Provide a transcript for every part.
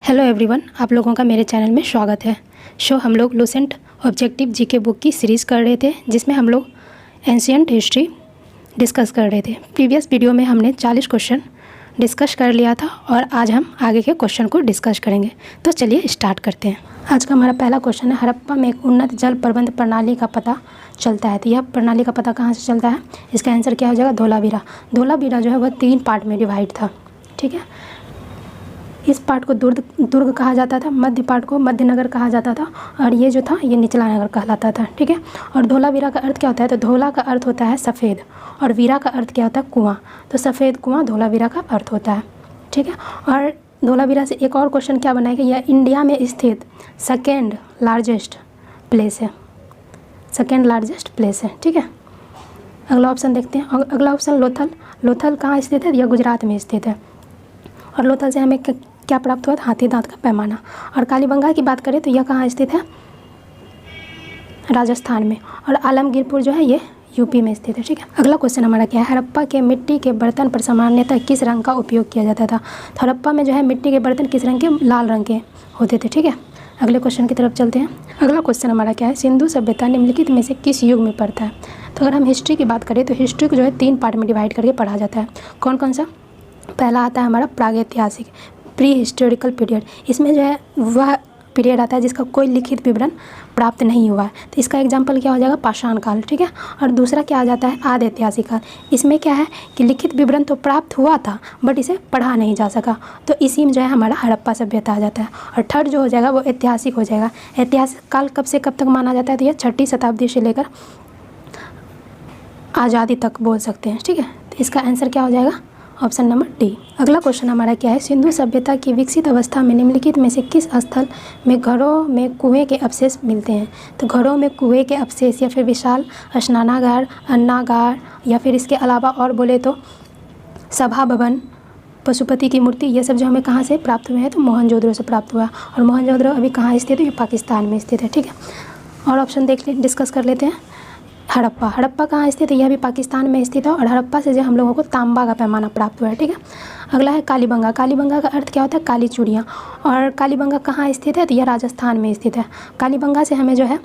Hello everyone, आप लोगों का मेरे चैनल में स्वागत है। हम लोग लुसेंट ऑब्जेक्टिव जीके बुक की सीरीज़ कर रहे थे, जिसमें हम लोग एंशिएंट हिस्ट्री डिस्कस कर रहे थे। प्रीवियस वीडियो में हमने 40 क्वेश्चन डिस्कस कर लिया था और आज हम आगे के क्वेश्चन को डिस्कस करेंगे। तो चलिए स्टार्ट करते हैं। आज का हमारा पहला क्वेश्चन है, हड़प्पा में एक उन्नत जल प्रबंध प्रणाली का पता चलता है। तो यह प्रणाली का पता कहाँ से चलता है? इसका आंसर क्या हो जाएगा? धोलावीरा। धोलावीरा जो है वह 3 पार्ट में डिवाइड था। ठीक है, इस पार्ट को दुर्ग कहा जाता था, मध्य पार्ट को मध्यनगर कहा जाता था और ये जो था ये निचला नगर कहलाता था। ठीक है, और धोलावीरा का अर्थ क्या होता है? तो धोला का अर्थ होता है सफ़ेद और वीरा का अर्थ क्या होता है? कुआं। तो सफ़ेद कुआं धोलावीरा का अर्थ होता है। ठीक है, और धोलावीरा से एक और क्वेश्चन क्या बनाएगा? यह इंडिया में स्थित सेकेंड लार्जेस्ट प्लेस है। सेकेंड लार्जेस्ट प्लेस है। ठीक है, अगला ऑप्शन देखते हैं। अगला ऑप्शन लोथल। लोथल कहाँ स्थित है? यह गुजरात में स्थित है और लोथल से हमें क्या प्राप्त हुआ? हाथी दांत का पैमाना। और कालीबंगा की बात करें तो यह कहाँ स्थित है? राजस्थान में। और आलमगीरपुर जो है ये यूपी में स्थित है। ठीक है, अगला क्वेश्चन हमारा क्या है? हड़प्पा के मिट्टी के बर्तन पर सामान्यतः किस रंग का उपयोग किया जाता था? तो हड़प्पा में जो है मिट्टी के बर्तन किस रंग के? लाल रंग के होते थे। ठीक है, अगले क्वेश्चन की तरफ चलते हैं। अगला क्वेश्चन हमारा क्या है? सिंधु सभ्यता निम्नलिखित में से किस युग में पड़ता है? तो अगर हम हिस्ट्री की बात करें तो हिस्ट्री को जो है 3 पार्ट में डिवाइड करके पढ़ा जाता है। कौन कौन सा? पहला आता है हमारा प्रागैतिहासिक, प्री हिस्टोरिकल पीरियड। इसमें जो है वह पीरियड आता है जिसका कोई लिखित विवरण प्राप्त नहीं हुआ है। तो इसका एग्जाम्पल क्या हो जाएगा? पाषाण काल। ठीक है, और दूसरा क्या आ जाता है? आदि ऐतिहासिक काल। इसमें क्या है कि लिखित विवरण तो प्राप्त हुआ था बट इसे पढ़ा नहीं जा सका, तो इसी में जो है हमारा हड़प्पा सभ्यता आ जाता है। और थर्ड जो हो जाएगा वो ऐतिहासिक हो जाएगा। ऐतिहासिक काल कब से कब तक माना जाता है? तो यह 6वीं शताब्दी से लेकर आज़ादी तक बोल सकते हैं। ठीक है, तो इसका आंसर क्या हो जाएगा? Option number D. अगला क्वेश्चन हमारा क्या है? सिंधु सभ्यता की विकसित अवस्था में निम्नलिखित में से किस स्थल में घरों में कुएं के अवशेष मिलते हैं? तो घरों में कुएं के अवशेष या फिर विशाल स्नानागार, अन्नागार या फिर इसके अलावा और बोले तो सभा भवन, पशुपति की मूर्ति, ये सब जो हमें कहाँ से प्राप्त हुए हैं? तो मोहनजोदड़ो से प्राप्त हुआ है। और मोहनजोदड़ो अभी कहाँ स्थित है? ये पाकिस्तान में स्थित है। ठीक है, और ऑप्शन डिस्कस कर लेते हैं। हड़प्पा। हड़प्पा कहाँ स्थित है? यह भी पाकिस्तान में स्थित है और हड़प्पा से जो हम लोगों को तांबा का पैमाना प्राप्त हुआ है। ठीक है, अगला है कालीबंगा। कालीबंगा का अर्थ क्या होता है? काली चूड़ियाँ। और कालीबंगा कहाँ स्थित है? तो यह राजस्थान में स्थित है। कालीबंगा से हमें जो है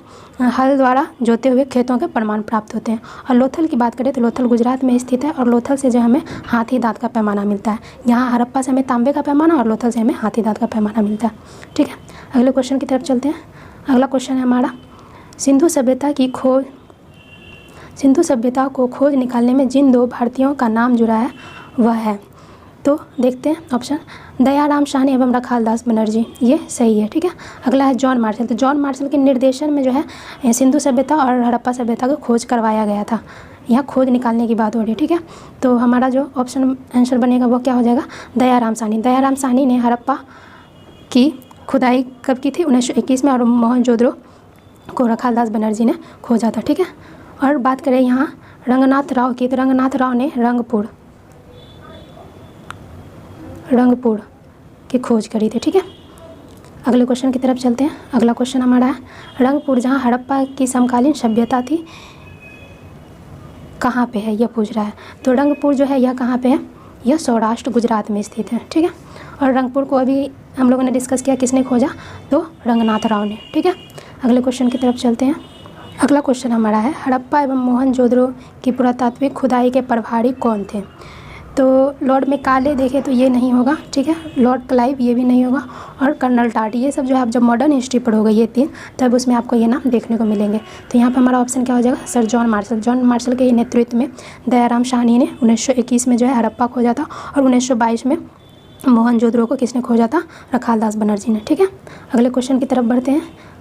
हल द्वारा जोते हुए खेतों के प्रमाण प्राप्त होते हैं। और लोथल की बात करें तो लोथल गुजरात में स्थित है और लोथल से जो हमें हाथी दांत का पैमाना मिलता है। यहाँ हड़प्पा से हमें तांबे का पैमाना और लोथल से हमें हाथी दांत का पैमाना मिलता है। ठीक है, अगले क्वेश्चन की तरफ चलते हैं। अगला क्वेश्चन है हमारा, सिंधु सभ्यता को खोज निकालने में जिन 2 भारतीयों का नाम जुड़ा है वह है? तो देखते हैं ऑप्शन। दयाराम साहनी एवं रखालदास बनर्जी, ये सही है। ठीक है, अगला है जॉन मार्शल। तो जॉन मार्शल के निर्देशन में जो है सिंधु सभ्यता और हड़प्पा सभ्यता को खोज करवाया गया था। यहाँ खोज निकालने की बात हो रही है। ठीक है, तो हमारा जो ऑप्शन आंसर बनेगा वो क्या हो जाएगा? दयाराम साहनी। दयाराम साहनी ने हड़प्पा की खुदाई कब की थी? 1921 में। और मोहनजोदड़ो को रखालदास बनर्जी ने खोजा था। ठीक है, और बात करें यहाँ रंगनाथ राव की, तो रंगनाथ राव ने रंगपुर की खोज करी थी। ठीक है, अगले क्वेश्चन की तरफ चलते हैं। अगला क्वेश्चन हमारा है, रंगपुर जहाँ हड़प्पा की समकालीन सभ्यता थी कहाँ पे है? यह पूछ रहा है। तो रंगपुर जो है यह कहाँ पे है? यह सौराष्ट्र गुजरात में स्थित है। ठीक है, और रंगपुर को अभी हम लोगों ने डिस्कस किया, किसने खोजा? तो रंगनाथ राव ने। ठीक है, अगले क्वेश्चन की तरफ चलते हैं। अगला क्वेश्चन हमारा है, हड़प्पा एवं मोहनजोदड़ो की पुरातात्विक खुदाई के प्रभारी कौन थे? तो लॉर्ड मेकाले देखे तो ये नहीं होगा। ठीक है, लॉर्ड क्लाइव ये भी नहीं होगा और कर्नल टाट, ये सब जो है आप जब मॉडर्न हिस्ट्री पढ़ोगे ये 3 तब उसमें आपको ये नाम देखने को मिलेंगे। तो यहाँ पर हमारा ऑप्शन क्या हो जाएगा? Sir John Marshall. John Marshall के नेतृत्व में दयाराम साहनी ने 1921 में जो है हड़प्पा खोजा था और 1922 में मोहनजोदड़ो को किसने खोजा था? रखालदास बनर्जी ने। ठीक है, अगले क्वेश्चन की तरफ बढ़ते हैं।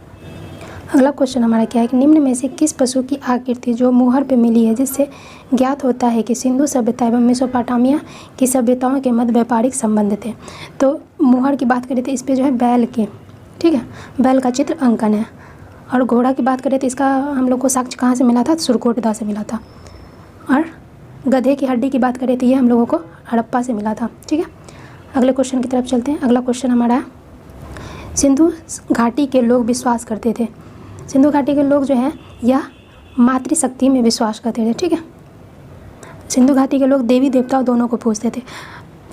अगला क्वेश्चन हमारा क्या है कि निम्न में से किस पशु की आकृति जो मुहर पे मिली है जिससे ज्ञात होता है कि सिंधु सभ्यता एवं मेसोपोटामिया की सभ्यताओं के मध्य व्यापारिक संबंध थे? तो मुहर की बात करें तो इस पे जो है बैल के, ठीक है, बैल का चित्र अंकन है। और घोड़ा की बात करें तो इसका हम लोग को साक्ष्य कहाँ से मिला था? सुरकोटदा से मिला था। और गधे की हड्डी की बात करें तो ये हम लोगों को हड़प्पा से मिला था। ठीक है, अगले क्वेश्चन की तरफ चलते हैं। अगला क्वेश्चन हमारा है, सिंधु घाटी के लोग विश्वास करते थे, सिंधु घाटी के लोग जो हैं यह मातृशक्ति में विश्वास करते थे। ठीक है, सिंधु घाटी के लोग देवी देवताओं दोनों को पूजते थे।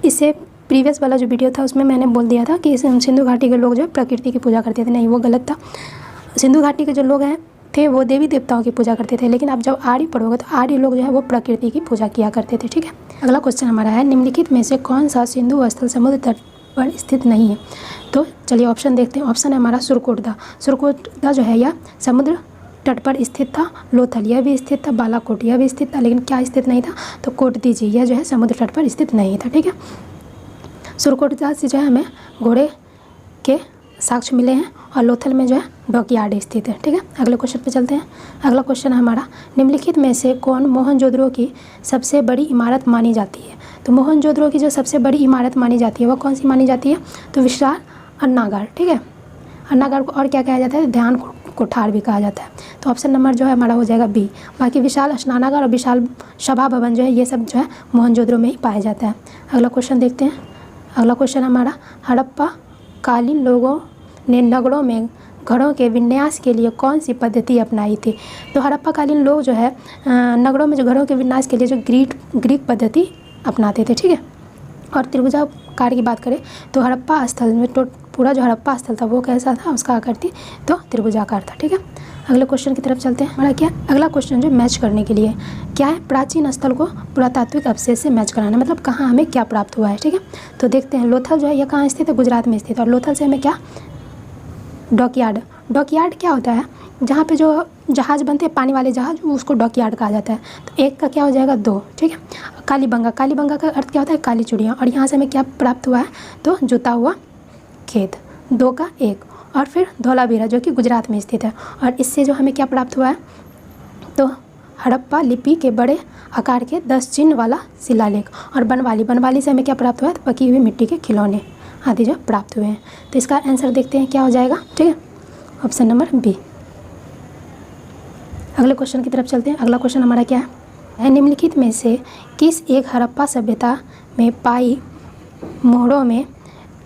इससे प्रीवियस वाला जो वीडियो था उसमें मैंने बोल दिया था कि सिंधु घाटी के लोग जो है प्रकृति की पूजा करते थे। नहीं, वो गलत था। सिंधु घाटी के जो लोग हैं थे वो देवी देवताओं की पूजा करते थे, लेकिन आप जब आर्य पढ़ोगे तो आर्य लोग जो है वो प्रकृति की पूजा किया करते थे। ठीक है, अगला क्वेश्चन हमारा है निम्नलिखित में से कौन सा सिंधु स्थल समुद्र तट पर स्थित नहीं है। तो चलिए ऑप्शन देखते हैं। ऑप्शन है हमारा सुरकोटदा। सुरकोटदा जो है यह समुद्र तट पर स्थित था। लोथल यह भी स्थित था। बालाकोट यह भी स्थित था, लेकिन क्या स्थित नहीं था, तो कोटदीजी यह जो है समुद्र तट पर स्थित नहीं था। ठीक है, सुरकोटदा से जो है हमें घोड़े के साक्ष्य मिले हैं और लोथल में जो है डॉकयार्ड स्थित है। ठीक है, अगले क्वेश्चन पे चलते हैं। अगला क्वेश्चन है हमारा निम्नलिखित में से कौन मोहनजोदड़ो की सबसे बड़ी इमारत मानी जाती है। तो मोहनजोदड़ो की जो सबसे बड़ी इमारत मानी जाती है वह कौन सी मानी जाती है, तो विशाल अन्नागार। ठीक है, अन्नागार को और क्या कहा जाता है, ध्यान कोठार भी कहा जाता है। तो ऑप्शन नंबर जो है हमारा हो जाएगा बी। बाकी विशाल स्नानागार और विशाल सभा भवन जो है ये सब जो है मोहनजोदड़ो में ही पाया जाता है। अगला क्वेश्चन देखते हैं। अगला क्वेश्चन हमारा हड़प्पा कालीन लोगों ने नगरों में घरों के विन्यास के लिए कौन सी पद्धति अपनाई थी। तो हड़प्पा कालीन लोग जो है नगरों में जो घरों के विन्यास के लिए जो ग्रीक पद्धति अपनाते थे। ठीक है, और त्रिभुजाकार की बात करें तो हड़प्पा स्थल में तो पूरा जो हड़प्पा स्थल था वो कैसा था, उसका आकृति तो त्रिभुजाकार था। ठीक है, अगले क्वेश्चन की तरफ चलते हैं। हमारा क्या अगला क्वेश्चन जो मैच करने के लिए क्या है, प्राचीन स्थल को पुरातात्विक अवशेष से मैच कराना, मतलब कहाँ हमें क्या प्राप्त हुआ है। ठीक है, तो देखते हैं लोथल जो है यह कहाँ स्थित है, गुजरात में स्थित है। और लोथल से हमें क्या, डॉकयार्ड। डॉकयार्ड क्या होता है, जहाँ पे जो जहाज़ बनते हैं पानी वाले जहाज़, उसको डॉकयार्ड कहा जाता है। तो एक का क्या हो जाएगा, दो। ठीक है, कालीबंगा। कालीबंगा का अर्थ क्या होता है, काली चिड़िया। और यहाँ से हमें क्या प्राप्त हुआ है, तो जुता हुआ खेत। दो का एक। और फिर धौलावीरा जो कि गुजरात में स्थित है। और इससे जो हमें क्या प्राप्त हुआ है, तो हड़प्पा लिपि के बड़े आकार के 10 चिन्ह वाला शिलालेख। और बनवाली। बनवाली से हमें क्या प्राप्त हुआ है, तो पकी हुई मिट्टी के खिलौने आदि जो प्राप्त हुए हैं। तो इसका आंसर देखते हैं क्या हो जाएगा। ठीक है, ऑप्शन नंबर बी। अगले क्वेश्चन की तरफ चलते हैं। अगला क्वेश्चन हमारा क्या है, निम्नलिखित में से किस एक हड़प्पा सभ्यता में पाई मोहरों में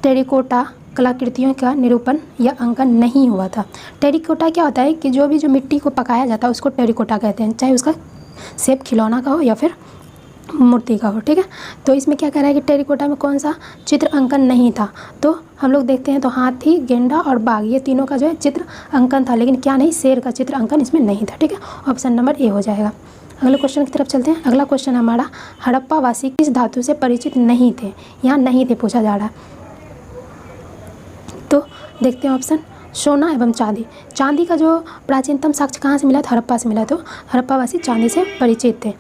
टेरिकोटा कलाकृतियों का निरूपण या अंकन नहीं हुआ था। टेरिकोटा क्या होता है कि जो मिट्टी को पकाया जाता है उसको टेरिकोटा कहते हैं, चाहे उसका शेप खिलौना का हो या फिर मूर्ति का हो। ठीक है, तो इसमें क्या कह रहा है कि टेरिकोटा में कौन सा चित्र अंकन नहीं था। तो हम लोग देखते हैं तो हाथी, गेंडा और बाघ ये तीनों का जो है चित्र अंकन था, लेकिन क्या नहीं, शेर का चित्र अंकन इसमें नहीं था। ठीक है, ऑप्शन नंबर ए हो जाएगा। अगले क्वेश्चन की तरफ चलते हैं। अगला क्वेश्चन हमारा हड़प्पा वासी किस धातु से परिचित नहीं थे, यहाँ नहीं थे पूछा जा रहा है। तो देखते हैं ऑप्शन, सोना एवं चांदी। चांदी का जो प्राचीनतम साक्ष्य कहाँ से मिला, तो हड़प्पा से मिला। तो हड़प्पावासी चांदी से परिचित थे।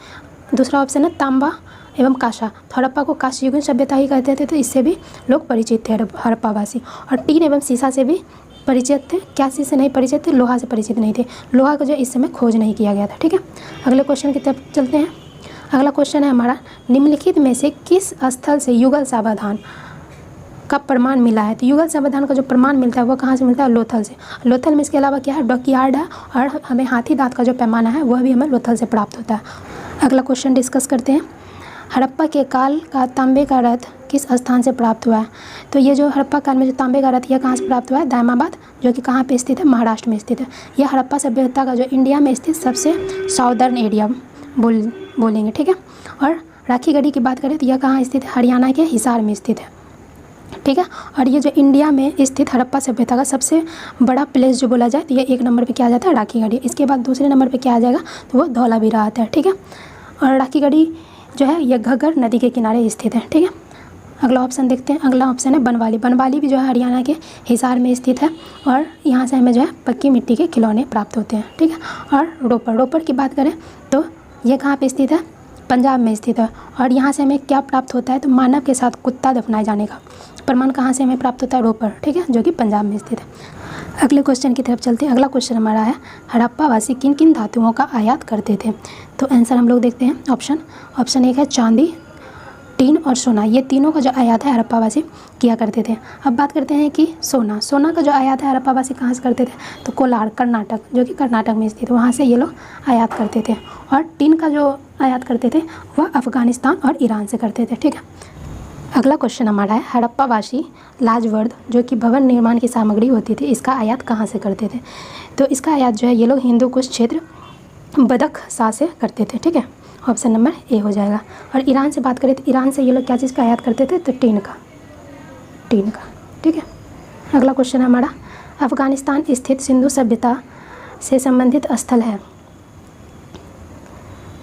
दूसरा ऑप्शन है तांबा एवं कांसा। तो हड़प्पा को कांस्य युगीन सभ्यता ही कहते थे, तो इससे भी लोग परिचित थे हड़प्पावासी। और टीन एवं सीसा से भी परिचित थे। क्या चीज़ से नहीं परिचित थे, लोहा से परिचित नहीं थे। लोहा को जो इस समय खोज नहीं किया गया था। ठीक है, अगले क्वेश्चन की तरफ चलते हैं। अगला क्वेश्चन है हमारा निम्नलिखित में से किस स्थल से युगल सावधान का प्रमाण मिला है। तो युगल सावधान का जो प्रमाण मिलता है वो कहाँ से मिलता है, लोथल से। लोथल में इसके अलावा क्या है, डॉकयार्ड है। और हमें हाथी दांत का जो पैमाना है वह भी हमें लोथल से प्राप्त होता है। अगला क्वेश्चन डिस्कस करते हैं। हड़प्पा के काल का तांबे का रथ किस स्थान से प्राप्त हुआ है। तो ये जो हड़प्पा काल में जो तांबे का रथ यह कहाँ से प्राप्त हुआ है, दायमाबाद, जो कि कहाँ पे स्थित है, महाराष्ट्र में स्थित है। यह हड़प्पा सभ्यता का जो इंडिया में स्थित सबसे साउदर्न एरिया बोलेंगे। ठीक है, और राखी गढ़ी की बात करें तो यह कहाँ स्थित है, हरियाणा के हिसार में स्थित है। ठीक है, और ये जो इंडिया में स्थित हड़प्पा सभ्यता का सबसे बड़ा प्लेस जो बोला जाए तो ये 1 नंबर पे क्या आ जाता है, राखी गढ़ी। इसके बाद दूसरे नंबर पे क्या आ जाएगा, तो वो धौलावीरा आता है। ठीक है, और राखी गढ़ी जो है ये घग्गर नदी के किनारे स्थित है। ठीक है, अगला ऑप्शन देखते हैं। अगला ऑप्शन है बनवाली। बनवाली भी जो है हरियाणा के हिसार में स्थित है और यहाँ से हमें जो है पक्की मिट्टी के खिलौने प्राप्त होते हैं। ठीक है, और रोपड़। रोपड़ की बात करें तो ये कहाँ पे स्थित है, पंजाब में स्थित है। और यहाँ से हमें क्या प्राप्त होता है, तो मानव के साथ कुत्ता दफनाए जाने का प्रमाण कहाँ से हमें प्राप्त होता है, रोपड़। ठीक है, जो कि पंजाब में स्थित है। अगले क्वेश्चन की तरफ चलते हैं। अगला क्वेश्चन हमारा है हड़प्पा वासी किन किन धातुओं का आयात करते थे। तो आंसर हम लोग देखते हैं। ऑप्शन 1 है चांदी, टीन और सोना। ये तीनों का जो आयात है हड़प्पावासी किया करते थे। अब बात करते हैं कि सोना का जो आयात है हड़प्पावासी कहाँ से करते थे, तो कोलार, कर्नाटक, जो कि कर्नाटक में स्थित है, वहाँ से ये लोग आयात करते थे। और टीन का जो आयात करते थे वह अफ़गानिस्तान और ईरान से करते थे। ठीक है, अगला क्वेश्चन हमारा है हड़प्पावासी लाजवर्द, जो कि भवन निर्माण की सामग्री होती थी, इसका आयात कहाँ से करते थे। तो इसका आयात जो है ये लोग हिंदू कुश क्षेत्र बदख्शां से करते थे। ठीक है, ऑप्शन नंबर ए हो जाएगा। और ईरान से बात करें तो ईरान से ये लोग क्या चीज़ का आयात करते थे, तो टीन का। 15 का। ठीक है, अगला क्वेश्चन है हमारा, अफगानिस्तान स्थित सिंधु सभ्यता से संबंधित स्थल है।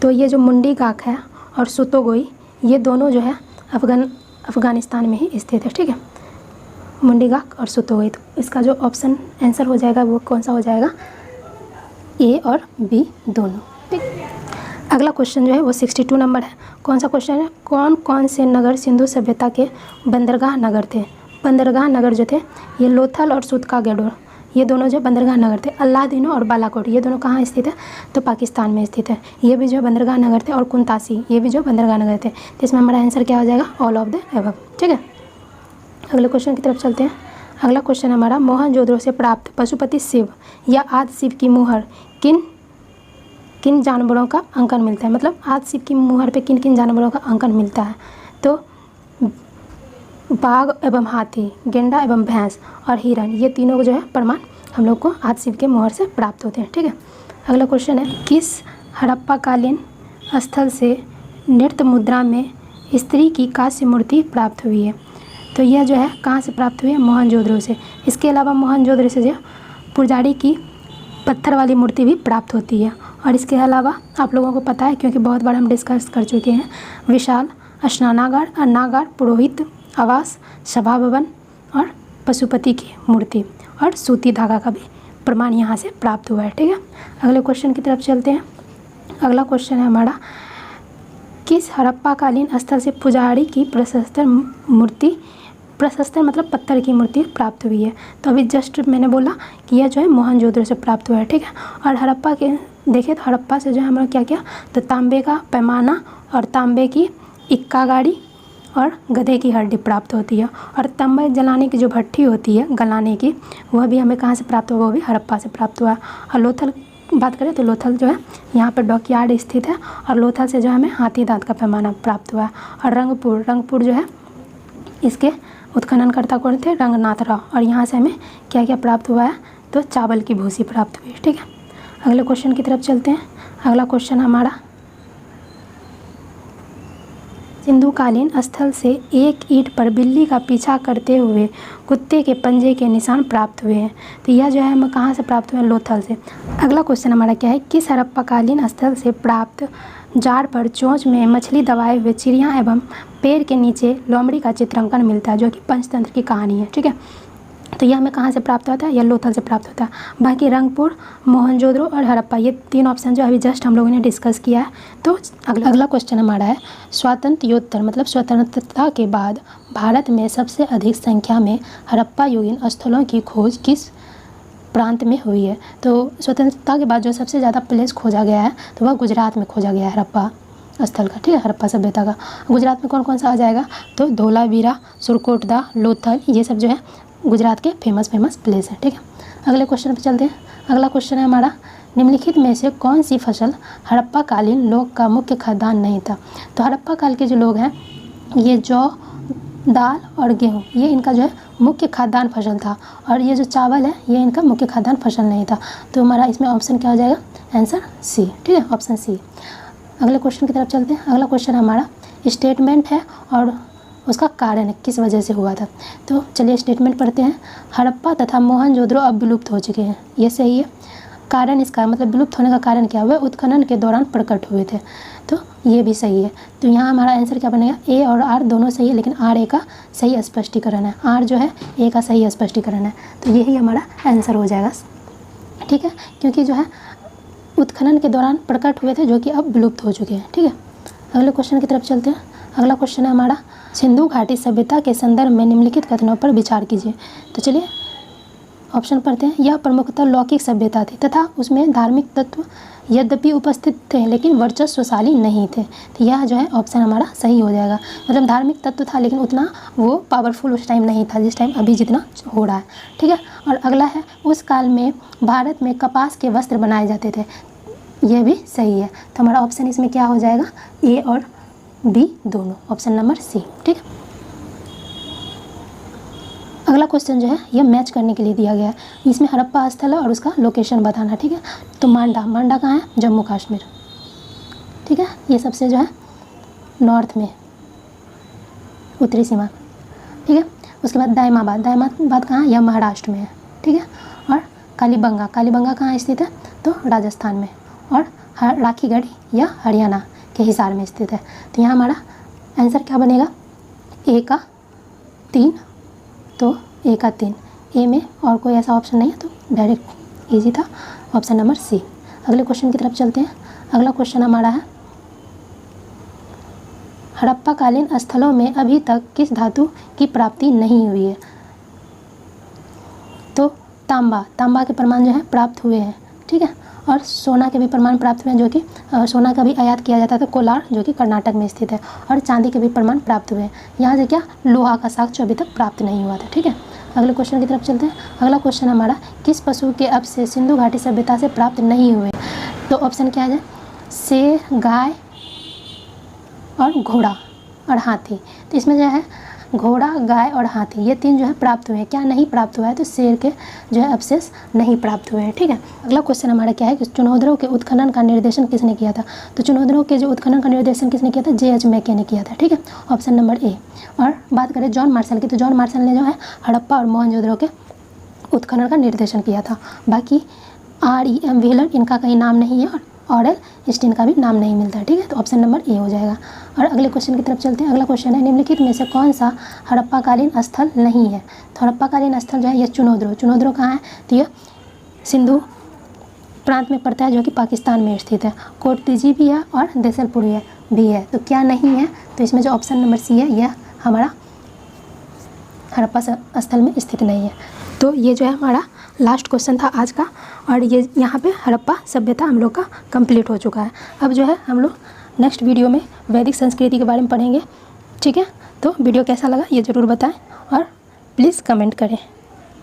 तो ये जो मुंडी गाक है और सुतोगोई, ये दोनों जो है अफगानिस्तान में ही स्थित है। ठीक है, मुंडी गाक और सुतोगोई। तो इसका जो ऑप्शन आंसर हो जाएगा वो कौन सा हो जाएगा, ए और बी दोनों। ठीक, अगला क्वेश्चन जो है वो 62 नंबर है। कौन सा क्वेश्चन है, कौन कौन से नगर सिंधु सभ्यता के बंदरगाह नगर थे। बंदरगाह नगर जो थे ये लोथल और सूतकागेडोर, ये दोनों जो बंदरगाह नगर थे। अल्लादीनो और बालाकोट, ये दोनों कहाँ स्थित है, तो पाकिस्तान में स्थित है। ये भी जो बंदरगाह नगर थे, और कुंतासी, ये भी जो बंदरगाह नगर थे। तो इसमें हमारा आंसर क्या हो जाएगा, ऑल ऑफ द एबव। ठीक है, अगले क्वेश्चन की तरफ चलते हैं। अगला क्वेश्चन हमारा, मोहनजोदड़ो से प्राप्त पशुपति शिव या आदि शिव की मुहर किन किन जानवरों का अंकन मिलता है। मतलब आदि शिव की मुहर पे किन किन जानवरों का अंकन मिलता है। तो बाघ एवं हाथी, गेंडा एवं भैंस और हिरन, ये तीनों को जो है प्रमाण हम लोग को आदि शिव के मुहर से प्राप्त होते हैं। ठीक है, अगला क्वेश्चन है, किस हड़प्पाकालीन स्थल से नृत्य मुद्रा में स्त्री की कांस्य मूर्ति प्राप्त हुई है। तो यह जो है कहाँ से प्राप्त हुई है, मोहनजोदड़ो से। इसके अलावा मोहनजोदड़ो से जो पुजारी की पत्थर वाली मूर्ति भी प्राप्त होती है। और इसके अलावा आप लोगों को पता है, क्योंकि बहुत बार हम डिस्कस कर चुके हैं, विशाल स्नानागार, अन्नागार, पुरोहित आवास, सभा भवन और पशुपति की मूर्ति और सूती धागा का भी प्रमाण यहाँ से प्राप्त हुआ है। ठीक है, अगले क्वेश्चन की तरफ चलते हैं। अगला क्वेश्चन है हमारा, किस हड़प्पाकालीन स्थल से पुजारी की प्रशस्तर मूर्ति, प्रशस्तर मतलब पत्थर की मूर्ति प्राप्त हुई है। तो अभी जस्ट मैंने बोला कि यह जो है मोहनजोदड़ो से प्राप्त हुआ है। ठीक है, और हड़प्पा के देखें तो हड़प्पा से जो है हमारा क्या क्या, तो तांबे का पैमाना और तांबे की इक्का गाड़ी और गधे की हड्डी प्राप्त होती है। और तांबे जलाने की जो भट्टी होती है गलाने की, वह भी हमें कहाँ से प्राप्त हुआ, वो भी हड़प्पा से प्राप्त हुआ। और लोथल बात करें तो लोथल जो है यहाँ पर डॉकयार्ड स्थित है, और लोथल से जो हमें हाथी दांत का पैमाना प्राप्त हुआ। और रंगपुर जो है इसके उत्खननकर्ता कौन थे, रंगनाथ राव। और यहाँ से हमें क्या क्या प्राप्त हुआ है, तो चावल की भूसी प्राप्त हुई। ठीक है, अगले क्वेश्चन की तरफ चलते हैं। अगला क्वेश्चन हमारा, सिंधुकालीन स्थल से एक ईंट पर बिल्ली का पीछा करते हुए कुत्ते के पंजे के निशान प्राप्त हुए हैं। तो यह जो है हमें कहाँ से प्राप्त हुए, लोथल से। अगला क्वेश्चन हमारा क्या है, किस हड़प्पाकालीन स्थल से प्राप्त जार पर चोंच में मछली दबाए हुए चिड़िया एवं पेड़ के नीचे लोमड़ी का चित्रांकन मिलता है, जो कि पंचतंत्र की कहानी है। ठीक है, तो यह हमें कहाँ से प्राप्त होता है, यह लोथल से प्राप्त होता है। बाकी रंगपुर, मोहनजोदड़ो और हड़प्पा, ये तीन ऑप्शन जो अभी जस्ट हम लोगों ने डिस्कस किया है। तो अगला क्वेश्चन हमारा है, स्वातंत्र्योत्तर मतलब स्वतंत्रता के बाद भारत में सबसे अधिक संख्या में हड़प्पा युगीन स्थलों की खोज किस प्रांत में हुई है। तो स्वतंत्रता के बाद जो सबसे ज़्यादा प्लेस खोजा गया है, तो वह गुजरात में खोजा गया है हड़प्पा स्थल का। ठीक है, हड़प्पा सभ्यता का। गुजरात में कौन कौन सा आ जाएगा, तो धोलावीरा, सुरकोटदा, लोथल, ये सब जो है गुजरात के फेमस प्लेस है। ठीक है, अगले क्वेश्चन पे चलते हैं। अगला क्वेश्चन है हमारा, निम्नलिखित में से कौन सी फसल हड़प्पाकालीन लोग का मुख्य खाद्यान्न नहीं था। तो हड़प्पा काल के जो लोग हैं, ये जौ, दाल और गेहूँ, ये इनका जो है मुख्य खाद्यान्न फसल था। और ये जो चावल है, ये इनका मुख्य खाद्यान्न फसल नहीं था। तो हमारा इसमें ऑप्शन क्या हो जाएगा, आंसर सी। ठीक है, ऑप्शन सी। अगले क्वेश्चन की तरफ चलते हैं। अगला क्वेश्चन हमारा स्टेटमेंट है और उसका कारण है, किस वजह से हुआ था। तो चलिए स्टेटमेंट पढ़ते हैं। हड़प्पा तथा मोहनजोदड़ो अब विलुप्त हो चुके हैं, ये सही है। कारण इसका मतलब विलुप्त होने का कारण क्या हुआ, उत्खनन के दौरान प्रकट हुए थे, तो ये भी सही है। तो यहाँ हमारा आंसर क्या बनेगा, ए और आर दोनों सही है, लेकिन आर ए का सही स्पष्टीकरण है, आर जो है ए का सही स्पष्टीकरण है। तो यही हमारा आंसर हो जाएगा। ठीक है, क्योंकि जो है उत्खनन के दौरान प्रकट हुए थे, जो कि अब विलुप्त हो चुके हैं। ठीक है, अगले क्वेश्चन की तरफ चलते हैं। अगला क्वेश्चन है हमारा, सिंधु घाटी सभ्यता के संदर्भ में निम्नलिखित कथनों पर विचार कीजिए। तो चलिए ऑप्शन पढ़ते हैं। यह प्रमुखतः लौकिक सभ्यता थी तथा उसमें धार्मिक तत्व यद्यपि उपस्थित थे, लेकिन वर्चस्वशाली नहीं थे। तो यह जो है ऑप्शन हमारा सही हो जाएगा। मतलब धार्मिक तत्व था, लेकिन उतना वो पावरफुल उस टाइम नहीं था, जिस टाइम अभी जितना हो रहा है। ठीक है, और अगला है, उस काल में भारत में कपास के वस्त्र बनाए जाते थे, यह भी सही है। तो हमारा ऑप्शन इसमें क्या हो जाएगा, ए और बी दोनों, ऑप्शन नंबर सी। ठीक है, अगला क्वेश्चन जो है यह मैच करने के लिए दिया गया है। इसमें हड़प्पा स्थल है और उसका लोकेशन बताना। ठीक है, तो मांडा कहाँ है, जम्मू कश्मीर। ठीक है, ये सबसे जो है नॉर्थ में, उत्तरी सीमा। ठीक है, उसके बाद दायमाबाद कहाँ, यह महाराष्ट्र में है, ठीक है। और कालीबंगा कहाँ स्थित है, तो राजस्थान में। और राखीगढ़ यह हरियाणा के हिसार में स्थित है। तो यहाँ हमारा आंसर क्या बनेगा, ए का 3, तो ए का 3। ए में और कोई ऐसा ऑप्शन नहीं है, तो डायरेक्ट इजी था ऑप्शन नंबर सी। अगले क्वेश्चन की तरफ चलते हैं। अगला क्वेश्चन हमारा है, हड़प्पाकालीन स्थलों में अभी तक किस धातु की प्राप्ति नहीं हुई है, तो तांबा के प्रमाण जो है प्राप्त हुए हैं, ठीक है। और सोना के भी प्रमाण प्राप्त हुए हैं, जो कि सोना का भी आयात किया जाता था कोलार, जो कि कर्नाटक में स्थित है। और चांदी के भी प्रमाण प्राप्त हुए हैं। यहाँ से क्या, लोहा का साक्ष्य अभी तक प्राप्त नहीं हुआ था, ठीक है। अगले क्वेश्चन की तरफ चलते हैं। अगला क्वेश्चन हमारा, किस पशु के अवशेष सिंधु घाटी सभ्यता से प्राप्त नहीं हुए, तो ऑप्शन क्या है, शेर, गाय और घोड़ा और हाथी। तो इसमें जो है घोड़ा, गाय और हाथी, ये 3 जो है प्राप्त हुए हैं। क्या नहीं प्राप्त हुआ है, तो शेर के जो है अवशेष नहीं प्राप्त हुए हैं, ठीक है। अगला क्वेश्चन हमारा क्या है कि चुनौदरों के उत्खनन का निर्देशन किसने किया था, तो चुनौदरों के जो उत्खनन का निर्देशन किसने किया था, J.H. मैके ने किया था, ठीक है। Option number A. और बात करें जॉन मार्शल की, तो जॉन मार्शल ने जो है हड़प्पा और मोहनजोदड़ो के उत्खनन का निर्देशन किया था। बाकी R.E.M. व्हीलर, इनका कहीं नाम नहीं है, और ऑरेल स्टीन का भी नाम नहीं मिलता है, ठीक है। तो ऑप्शन नंबर ए हो जाएगा। और अगले क्वेश्चन की तरफ चलते हैं। अगला क्वेश्चन है, निम्नलिखित में से कौन सा हड़प्पाकालीन स्थल नहीं है, तो हड़प्पाकालीन स्थल जो है, यह चुनौदरो कहाँ है, तो यह सिंधु प्रांत में पड़ता है, जो कि पाकिस्तान में स्थित है। कोटतीजी भी है और देसलपुर भी है। तो क्या नहीं है, तो इसमें जो ऑप्शन नंबर सी है, यह हमारा हड़प्पा स्थल में स्थित नहीं है। तो ये जो है हमारा लास्ट क्वेश्चन था आज का, और ये यहाँ पे हड़प्पा सभ्यता हम लोग का कंप्लीट हो चुका है। अब जो है हम लोग नेक्स्ट वीडियो में वैदिक संस्कृति के बारे में पढ़ेंगे, ठीक है। तो वीडियो कैसा लगा ये ज़रूर बताएं और प्लीज़ कमेंट करें।